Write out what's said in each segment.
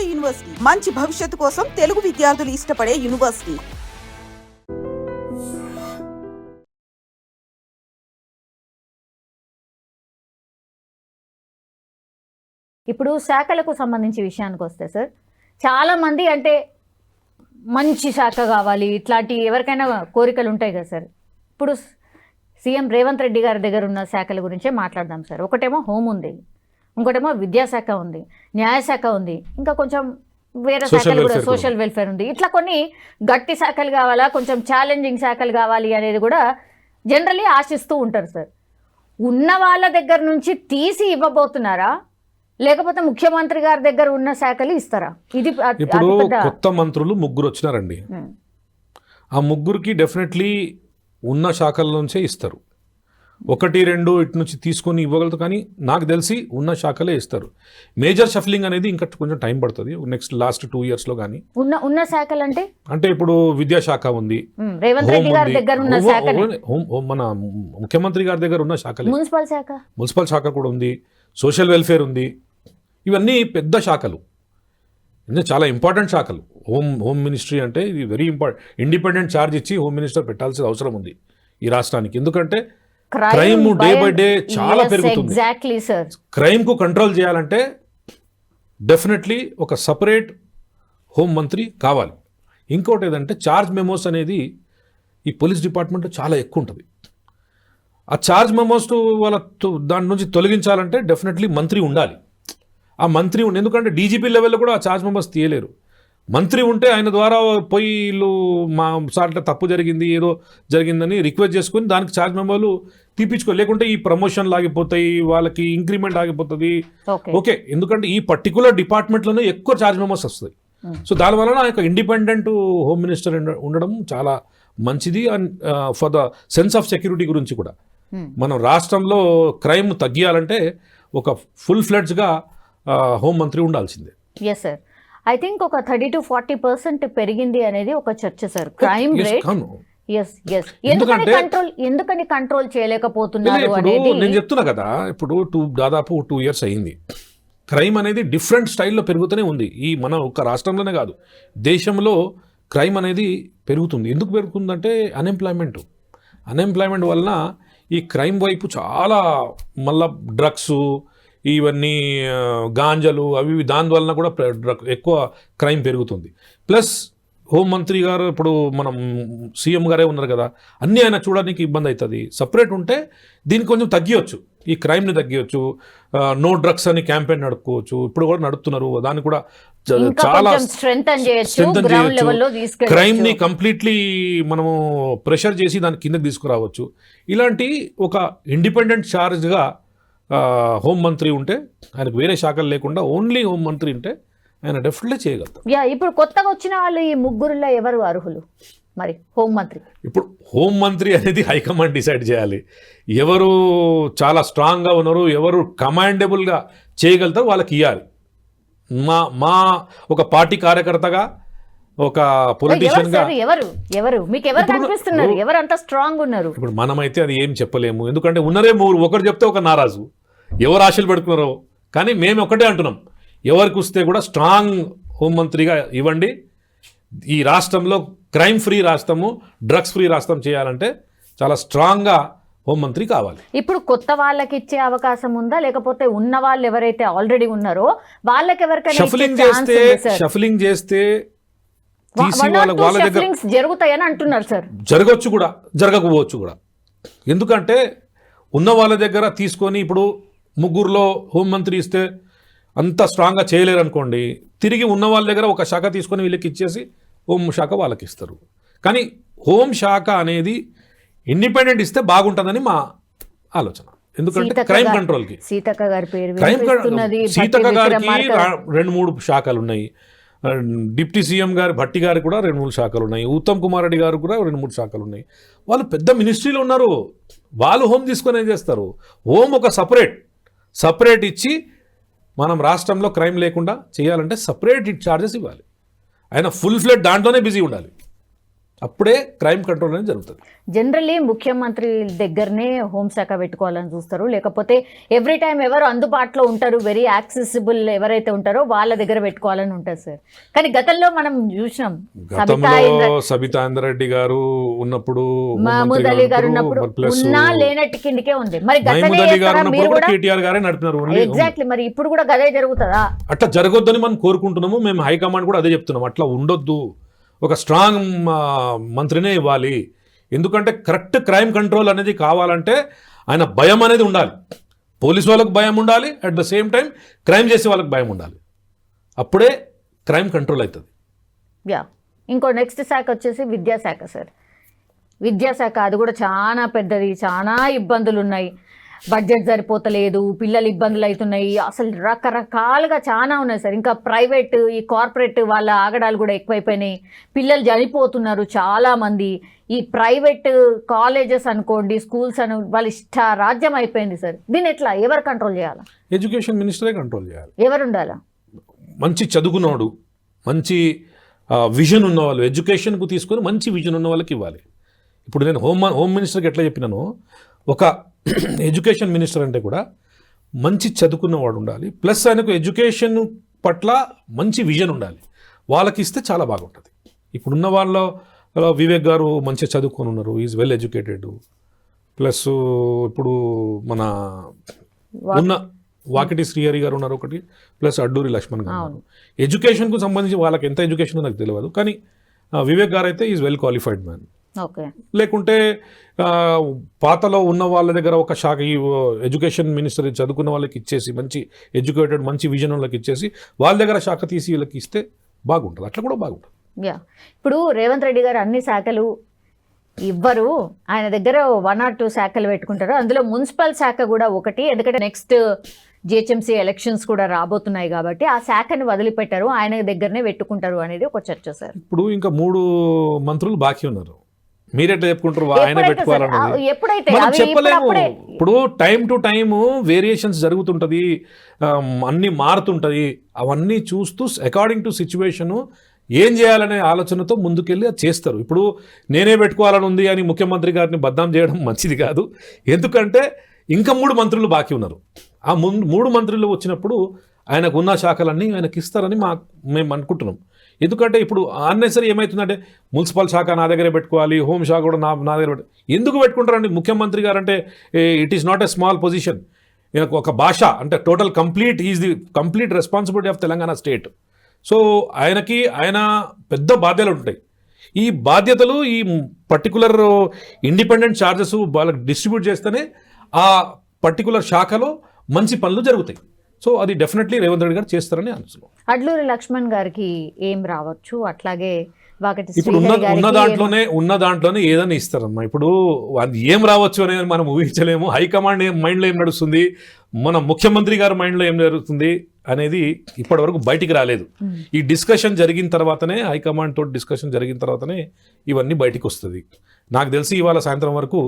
నాడు యూనివర్సిటీ మంచి భవిష్యత్తు కోసం తెలుగు విద్యార్థులు ఇష్టపడే యూనివర్సిటీ. ఇప్పుడు శాఖలకు సంబంధించి విషయానికి వస్తే సార్, చాలామంది అంటే మంచి శాఖ కావాలి ఇట్లాంటి ఎవరికైనా కోరికలు ఉంటాయి కదా సార్. ఇప్పుడు సీఎం రేవంత్ రెడ్డి గారి దగ్గర ఉన్న శాఖల గురించే మాట్లాడదాం సార్. ఒకటేమో హోమ్ ఉంది, ఇంకోటేమో విద్యాశాఖ ఉంది, న్యాయశాఖ ఉంది, ఇంకా కొంచెం వేరే శాఖలు కూడా సోషల్ వెల్ఫేర్ ఉంది. ఇట్లా కొన్ని గట్టి శాఖలు కావాలా, కొంచెం ఛాలెంజింగ్ శాఖలు కావాలి అనేది కూడా జనరల్లీ ఆశిస్తూ ఉంటారు సార్. ఉన్న వాళ్ళ దగ్గర నుంచి తీసి ఇవ్వబోతున్నారా, లేకపోతే ముఖ్యమంత్రి గారి దగ్గర ఉన్న శాఖలు ఇస్తారా? ఇది ఇప్పుడు కొత్త మంత్రులు 3 వచ్చినారండి. ఆ 3కి డెఫినెట్లీ ఉన్న శాఖల నుంచే ఇస్తారు. 1-2 ఇటు నుంచి తీసుకొని ఇవ్వగలరు, కానీ నాకు తెలిసి ఉన్న శాఖలే ఇస్తారు. మేజర్ షఫ్లింగ్ అనేది ఇంకా కొంచెం టైం పడుతుంది, లాస్ట్ 2 yearsలో. కానీ ఉన్న శాఖలు అంటే ఇప్పుడు విద్యాశాఖ ఉంది, రేవంత్ రెడ్డి గారి దగ్గర ఉన్న శాఖ, మన ముఖ్యమంత్రి గారి దగ్గర ఉన్న శాఖలే. మున్సిపల్ శాఖ కూడా ఉంది, సోషల్ వెల్ఫేర్ ఉంది. ఇవన్నీ పెద్ద శాఖలు, చాలా ఇంపార్టెంట్ శాఖలు. హోమ్ మినిస్ట్రీ అంటే ఇది వెరీ ఇంపార్టెంట్. ఇండిపెండెంట్ ఛార్జ్ ఇచ్చి హోమ్ మినిస్టర్ పెట్టాల్సిన అవసరం ఉంది ఈ రాష్ట్రానికి. ఎందుకంటే క్రైమ్ డే బై డే చాలా పెరుగుతుంది. క్రైమ్ కు కంట్రోల్ చేయాలంటే డెఫినెట్లీ ఒక సపరేట్ హోమ్ మంత్రి కావాలి. ఇంకోటి ఏదంటే ఛార్జ్ మెమోస్ అనేది ఈ పోలీస్ డిపార్ట్మెంట్లో చాలా ఎక్కువ ఉంటుంది. ఆ ఛార్జ్ మెమోస్ దాని నుంచి తొలగించాలంటే డెఫినెట్లీ మంత్రి ఉండాలి. ఆ మంత్రి ఎందుకంటే డీజీపీ లెవెల్లో కూడా ఆ ఛార్జ్ మెమోస్ తీయలేరు. మంత్రి ఉంటే ఆయన ద్వారా పోయి వీళ్ళు మా సార్లు తప్పు జరిగింది, ఏదో జరిగిందని రిక్వెస్ట్ చేసుకుని దానికి ఛార్జ్ మెమోలు తీపించుకో, లేకుంటే ఈ ప్రమోషన్లు ఆగిపోతాయి, వాళ్ళకి ఇంక్రిమెంట్ ఆగిపోతుంది. ఓకే, ఎందుకంటే ఈ పర్టికులర్ డిపార్ట్మెంట్లోనే ఎక్కువ ఛార్జ్ మెమోస్ వస్తాయి. సో దానివలన ఆ యొక్క ఇండిపెండెంట్ హోమ్ మినిస్టర్ ఉండడం చాలా మంచిది. And for the sense of security గురించి కూడా మనం రాష్ట్రంలో క్రైమ్ తగ్గియాలంటే ఒక ఫుల్ ఫ్లెడ్జ్గా హోం మంత్రి ఉండాల్సిందే. ఎస్ సార్, ఐ థింక్ ఒక 30 to 40% పెరిగింది అనేది ఒక చర్చ సార్, క్రైమ్ రేట్. ఎందుకని కంట్రోల్ చేయలేకపోతున్నారు అనేది నేను చెప్తున్నా కదా. ఇప్పుడు దాదాపు 2 years అయింది. క్రైమ్ అనేది డిఫరెంట్ స్టైల్లో పెరుగుతూనే ఉంది. ఈ మన ఒక రాష్ట్రంలోనే కాదు, దేశంలో క్రైమ్ అనేది పెరుగుతుంది. ఎందుకు పెరుగుతుందంటే అన్ఎంప్లాయ్మెంట్ వలన ఈ క్రైమ్ వైపు చాలా, మళ్ళా డ్రగ్స్, ఇవన్నీ గాంజలు అవి, దానివలన కూడా ఎక్కువ క్రైమ్ పెరుగుతుంది. ప్లస్ హోంమంత్రి గారు ఇప్పుడు మనం సీఎం గారే ఉన్నారు కదా, అన్నీ ఆయన చూడడానికి ఇబ్బంది అవుతుంది. సపరేట్ ఉంటే దీన్ని కొంచెం తగ్గియచ్చు, ఈ క్రైమ్ని తగ్గియచ్చు. నో డ్రగ్స్ అని క్యాంపెయిన్ నడుపుకోవచ్చు, ఇప్పుడు కూడా నడుపుతున్నారు. దాన్ని కూడా చాలా స్ట్రెంథన్ చేయొచ్చు. క్రైమ్ని కంప్లీట్లీ మనము ప్రెషర్ చేసి దాని కిందకి తీసుకురావచ్చు. ఇలాంటి ఒక ఇండిపెండెంట్ ఛార్జ్గా హోం మంత్రి ఉంటే, ఆయనకు వేరే శాఖలు లేకుండా ఓన్లీ హోం మంత్రి ఉంటే ఆయన డెఫినెట్లీ చేయగలుగుతారు. ఇప్పుడు కొత్తగా వచ్చిన వాళ్ళు ఈ 3లో ఎవరు అర్హులు మరి హోం మంత్రి? ఇప్పుడు హోం మంత్రి అనేది హైకమాండ్ డిసైడ్ చేయాలి. ఎవరు చాలా స్ట్రాంగ్గా ఉన్నారు, ఎవరు కమాండబుల్గా చేయగలుగుతారు, వాళ్ళకి ఇవ్వాలి. మా ఒక పార్టీ కార్యకర్తగా, ఒక పొలిటీషియన్గా ఎవరు అంత స్ట్రాంగ్ ఉన్నారు? ఇప్పుడు మనమైతే అది ఏం చెప్పలేము, ఎందుకంటే ఉన్నరే 3. ఒకరు చెప్తే ఒక నారాజు, ఎవరు ఆశలు పెడుతున్నారో. కానీ మేము ఒకటే అంటున్నాం, ఎవరికి వస్తే కూడా స్ట్రాంగ్ హోంమంత్రిగా ఇవ్వండి. ఈ రాష్ట్రంలో క్రైమ్ ఫ్రీ రాష్ట్రము, డ్రగ్స్ ఫ్రీ రాష్ట్రం చేయాలంటే చాలా స్ట్రాంగ్గా హోంమంత్రి కావాలి. ఇప్పుడు కొత్త వాళ్ళకి ఇచ్చే అవకాశం ఉందా, లేకపోతే ఉన్న వాళ్ళు ఎవరైతే ఆల్రెడీ ఉన్నారో వాళ్ళకి ఎవరికైనా షఫలింగ్ చేస్తే జరుగుతాయని అంటున్నారు సార్? జరగవచ్చు కూడా, జరగకపోవచ్చు కూడా. ఎందుకంటే ఉన్న వాళ్ళ దగ్గర తీసుకొని ఇప్పుడు 3లో హోంమంత్రి ఇస్తే అంత స్ట్రాంగ్గా చేయలేరు అనుకోండి, తిరిగి ఉన్న వాళ్ళ దగ్గర ఒక శాఖ తీసుకొని వీళ్ళకి ఇచ్చేసి హోం శాఖ వాళ్ళకి ఇస్తారు. కానీ హోం శాఖ అనేది ఇండిపెండెంట్ ఇస్తే బాగుంటుందని మా ఆలోచన. ఎందుకంటే క్రైమ్ కంట్రోల్కి సీతక్క గారికి 2-3 శాఖలు ఉన్నాయి. డిప్యూటీ సీఎం గారు భట్టి గారికి కూడా 2-3 శాఖలు ఉన్నాయి. ఉత్తమ్ కుమార్ రెడ్డి గారికి కూడా 2-3 శాఖలు ఉన్నాయి. వాళ్ళు పెద్ద మినిస్ట్రీలో ఉన్నారు, వాళ్ళు హోమ్ తీసుకొని ఏం చేస్తారు? హోమ్ ఒక సపరేట్ ఇచ్చి మనం రాష్ట్రంలో క్రైమ్ లేకుండా చేయాలంటే సపరేట్ ఛార్జెస్ ఇవ్వాలి. ఆయన ఫుల్ ఫ్లెడ్ దాంట్లోనే బిజీ ఉండాలి. అప్పుడే క్రైమ్ కంట్రోల్ అనేది జరుగుతుంది. జనరల్లీ ముఖ్యమంత్రి దగ్గరనే హోంశాఖ పెట్టుకోవాలని చూస్తారు, లేకపోతే ఎవ్రీ టైం ఎవరు అందుబాటులో ఉంటారు, వెరీ యాక్సెసిబుల్ ఎవరైతే ఉంటారో వాళ్ళ దగ్గర పెట్టుకోవాలని ఉంటుంది సార్. కానీ గతంలో మనం చూసినాం, సబితా ఇంద్రారెడ్డి గారు ఉన్నప్పుడు, మహమూద్ అలీ గారు ఉన్నప్పుడు ఉన్నా లేనట్టు కిందకే ఉంది. మరి కేటీఆర్ గారే నడిపినారు ఎగ్జాక్ట్లీ. మరి ఇప్పుడు కూడా గదే జరుగుతుందా? అట్లా జరగొద్దని మనం కోరుకుంటున్నాము. మేము హైకమాండ్ కూడా అదే చెప్తున్నాం, అట్లా ఉండొద్దు, ఒక స్ట్రాంగ్ మంత్రినే ఇవ్వాలి. ఎందుకంటే కరెక్ట్ క్రైమ్ కంట్రోల్ అనేది కావాలంటే ఆయన భయం అనేది ఉండాలి, పోలీసు వాళ్ళకు భయం ఉండాలి, at the same time crime చేసే వాళ్ళకి భయం ఉండాలి. అప్పుడే క్రైమ్ కంట్రోల్ అవుతుంది. ఇంకో నెక్స్ట్ శాఖ వచ్చేసి విద్యాశాఖ సార్. విద్యాశాఖ అది కూడా చాలా పెద్దది, చాలా ఇబ్బందులు ఉన్నాయి. బడ్జెట్ సరిపోతలేదు, పిల్లలు ఇబ్బందులు అవుతున్నాయి, అసలు రకరకాలుగా చాలా ఉన్నాయి సార్. ఇంకా ప్రైవేట్, ఈ కార్పొరేట్ వాళ్ళ ఆగడాలు కూడా ఎక్కువైపోయినాయి. పిల్లలు చనిపోతున్నారు చాలామంది. ఈ ప్రైవేట్ కాలేజెస్ అనుకోండి, స్కూల్స్ వాళ్ళ రాజ్యం అయిపోయింది సార్. దీన్ని ఎట్లా ఎవరు కంట్రోల్ చేయాలి? ఎడ్యుకేషన్ మినిస్టరే కంట్రోల్ చేయాలి. ఎవరు ఉండాలా? మంచి చదువుకున్నవాడు, మంచి విజన్ ఉన్నవాళ్ళు, ఎడ్యుకేషన్కు తీసుకొని మంచి విజన్ ఉన్న వాళ్ళకి ఇవ్వాలి. ఇప్పుడు నేను హోమ్ మినిస్టర్కి ఎట్లా చెప్పినానో, ఒక ఎడ్యుకేషన్ మినిస్టర్ అంటే కూడా మంచి చదువుకున్నవాడు ఉండాలి, ప్లస్ ఆయనకు ఎడ్యుకేషన్ పట్ల మంచి విజన్ ఉండాలి. వాళ్ళకి ఇస్తే చాలా బాగుంటుంది. ఇప్పుడున్న వాళ్ళ వివేక్ గారు మంచిగా చదువుకొని ఉన్నారు, ఈజ్ వెల్ ఎడ్యుకేటెడ్. ప్లస్ ఇప్పుడు మన ఉన్న వాకిటి శ్రీహరి గారు ఉన్నారు ఒకటి, ప్లస్ అడ్డూరి లక్ష్మణ్ గారు ఉన్నారు. ఎడ్యుకేషన్కు సంబంధించి వాళ్ళకి ఎంత ఎడ్యుకేషన్ నాకు తెలియదు, కానీ వివేక్ గారు అయితే ఈజ్ వెల్ క్వాలిఫైడ్ మ్యాన్. లేకుంటే పాతలో ఉన్న వాళ్ళ దగ్గర ఒక శాఖ, ఈ ఎడ్యుకేషన్ మినిస్టర్ చదువుకున్న వాళ్ళకి ఇచ్చేసి, మంచి ఎడ్యుకేటెడ్ మంచి విజన్ వాళ్ళకి ఇచ్చేసి వాళ్ళ దగ్గర శాఖ తీసి వీళ్ళకి ఇస్తే బాగుంటుంది. అట్లా కూడా బాగుంటుంది. ఇప్పుడు రేవంత్ రెడ్డి గారు అన్ని శాఖలు ఇవ్వరు, ఆయన దగ్గర 1 or 2 శాఖలు పెట్టుకుంటారు. అందులో మున్సిపల్ శాఖ కూడా ఒకటి. ఎందుకంటే నెక్స్ట్ జిహెచ్ఎంసీ ఎలక్షన్స్ కూడా రాబోతున్నాయి కాబట్టి ఆ శాఖని వదిలిపెట్టారు, ఆయన దగ్గరనే పెట్టుకుంటారు అనేది ఒక చర్చ సార్. ఇప్పుడు ఇంకా 3 మంత్రులు బాకీ ఉన్నారు. మీరెట్లా చెప్పుకుంటారు ఆయన పెట్టుకోవాలన్నది? మనం చెప్పలేము. ఇప్పుడు టైం టు టైము వేరియేషన్స్ జరుగుతుంటుంది, అన్నీ మారుతుంటుంది. అవన్నీ చూస్తూ అకార్డింగ్ టు సిచ్యువేషను ఏం చేయాలనే ఆలోచనతో ముందుకెళ్ళి అది చేస్తారు. ఇప్పుడు నేనే పెట్టుకోవాలని ఉంది అని ముఖ్యమంత్రి గారిని బద్నాం చేయడం మంచిది కాదు. ఎందుకంటే ఇంకా 3 మంత్రులు బాకీ ఉన్నారు. ఆ 3 మంత్రులు వచ్చినప్పుడు ఆయనకు ఉన్న శాఖలన్నీ ఆయనకి ఇస్తారని మేము అనుకుంటున్నాం. ఎందుకంటే ఇప్పుడు అన్నెసరీ ఏమవుతుందంటే మున్సిపల్ శాఖ నా దగ్గరే పెట్టుకోవాలి, హోమ్ శాఖ కూడా నా దగ్గర ఎందుకు పెట్టుకుంటారండి? ముఖ్యమంత్రి గారు అంటే it is not a small position. ఈయనకు ఒక భాష అంటే total is the complete responsibility of Telangana state. So ఆయన పెద్ద బాధ్యతలు ఉంటాయి. ఈ బాధ్యతలు ఈ పర్టికులర్ ఇండిపెండెంట్ ఛార్జెస్ వాళ్ళకి డిస్ట్రిబ్యూట్ చేస్తేనే ఆ పర్టికులర్ శాఖలో మంచి పనులు జరుగుతాయి. సో అది డెఫినెట్లీ రేవంత్ రెడ్డి గారు చేస్తారని అనుకుంటున్నాను. అడ్లూరి లక్ష్మణ్ గారికి ఏం రావచ్చు, అట్లాగే ఇప్పుడు ఉన్న దాంట్లోనే ఏదైనా ఇస్తారమ్మా. ఇప్పుడు ఏం రావచ్చు అనేది మనం ఊహించలేము. హైకమాండ్ మైండ్లో ఏం నడుస్తుంది, మన ముఖ్యమంత్రి గారి మైండ్లో ఏం జరుగుతుంది అనేది ఇప్పటి వరకు బయటికి రాలేదు. ఈ డిస్కషన్ జరిగిన తర్వాతనే, హైకమాండ్ తోటి డిస్కషన్ జరిగిన తర్వాతనే ఇవన్నీ బయటికి వస్తుంది. నాకు తెలిసి ఇవాళ సాయంత్రం వరకు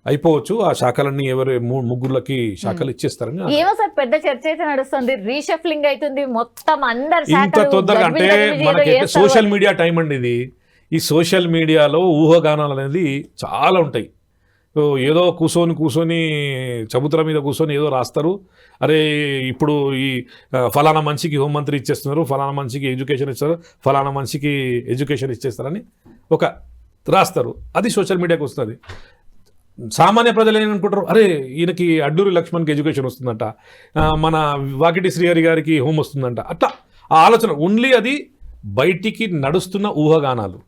అయిపోవచ్చు. ఆ శాఖలన్నీ ఎవరు 3 శాఖలు ఇచ్చేస్తారని ఏమో సార్ పెద్ద చర్చ అయితే నడుస్తుంది. రీషఫ్లింగ్ అవుతుంది మొత్తం అందరు. ఇంత తొందరగా అంటే మనకి సోషల్ మీడియా టైం అండి ఇది. ఈ సోషల్ మీడియాలో ఊహాగానాలు అనేది చాలా ఉంటాయి. ఏదో కూర్చొని చబుతల మీద కూర్చొని ఏదో రాస్తారు. అరే ఇప్పుడు ఈ ఫలానా మనిషికి హోంమంత్రి ఇచ్చేస్తున్నారు, ఫలానా మనిషికి ఎడ్యుకేషన్ ఇస్తారు, ఫలానా మనిషికి ఎడ్యుకేషన్ ఇచ్చేస్తారని ఒక రాస్తారు. అది సోషల్ మీడియాకి వస్తుంది. సామాన్య ప్రజలు ఏమనుకుంటారు, అరే ఈయనకి అడ్డూరి లక్ష్మణ్కి ఎడ్యుకేషన్ వస్తుందంట, మన వాకిటి శ్రీహరి గారికి హోమ్ వస్తుందంట. అట్లా ఆ ఆలోచన ఓన్లీ అది బయటికి నడుస్తున్న ఊహాగానాలు.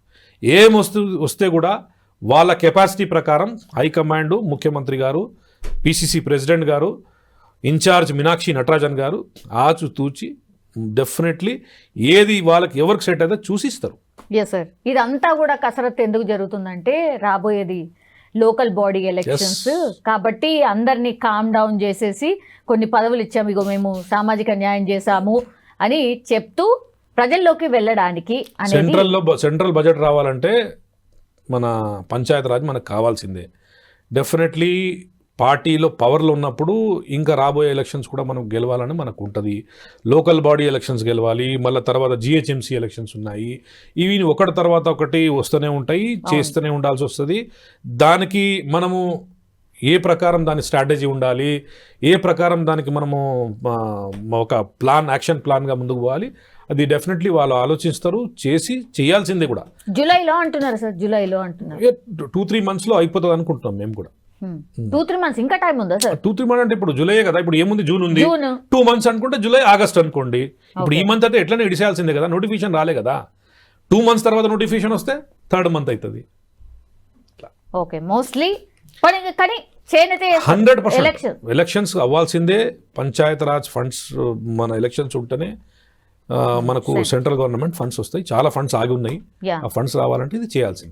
వస్తే కూడా వాళ్ళ కెపాసిటీ ప్రకారం హైకమాండ్, ముఖ్యమంత్రి గారు, పిసిసి ప్రెసిడెంట్ గారు, ఇన్ఛార్జ్ మీనాక్షి నటరాజన్ గారు ఆచితూచి డెఫినెట్లీ ఏది వాళ్ళకి ఎవరికి సెట్ అయితే చూసిస్తారు. Yes sir. ఇదంతా కూడా కసరత్తు ఎందుకు జరుగుతుందంటే రాబోయేది లోకల్ బాడీ ఎలక్షన్స్ కాబట్టి అందరినీ కామ్ డౌన్ చేసేసి కొన్ని పదవులు ఇచ్చాము, ఇగో మేము సామాజిక న్యాయం చేశాము అని చెప్తూ ప్రజల్లోకి వెళ్ళడానికి. సెంట్రల్ బడ్జెట్ రావాలంటే మన పంచాయత్ రాజ్ మనకు కావాల్సిందే. డెఫినెట్లీ పార్టీలో పవర్లో ఉన్నప్పుడు ఇంకా రాబోయే ఎలక్షన్స్ కూడా మనం గెలవాలని మనకు ఉంటుంది. లోకల్ బాడీ ఎలక్షన్స్ గెలవాలి, మళ్ళీ తర్వాత జిహెచ్ఎంసీ ఎలక్షన్స్ ఉన్నాయి. ఇవి ఒకటి తర్వాత ఒకటి వస్తూనే ఉంటాయి, చేస్తూనే ఉండాల్సి వస్తుంది. దానికి మనము ఏ ప్రకారం దాని స్ట్రాటజీ ఉండాలి, ఏ ప్రకారం దానికి మనము ఒక యాక్షన్ ప్లాన్గా ముందుకు పోవాలి, అది డెఫినెట్లీ వాళ్ళు ఆలోచిస్తారు, చేయాల్సిందే కూడా. జూలైలో అంటున్నారు సార్, జూలైలో అంటున్నారు. 2-3 monthsలో అయిపోతుంది అనుకుంటున్నాం మేము కూడా. 2-3 months ఇంకా టైం ఉందా సార్? 2-3 months అంటే ఇప్పుడు జూలై కదా, ఇప్పుడు ఏముంది, జూన్ ఉంది, 2 months అనుకుంటే జూలై ఆగస్ట్ అనుకోండి. ఇప్పుడు ఈ మంత్ అయితే ఎట్లనే ఇడిసేయాల్సిందే కదా, నోటిఫికేషన్ రాలే కదా. 2 months తర్వాత నోటిఫికేషన్ వస్తే 3rd month అవుతుంది. ఓకే, మోస్ట్లీ కానీ 100% ఎలక్షన్స్ అవ్వాల్సిందే. పంచాయత్ రాజ్ ఫండ్స్ మన ఎలక్షన్స్ ఉంటేనే మనకు సెంట్రల్ గవర్నమెంట్ ఫండ్స్ వస్తాయి. చాలా ఫండ్స్ ఆగి ఉన్నాయి, ఆ ఫండ్స్ రావాలంటే ఇది చేయాల్సిందే.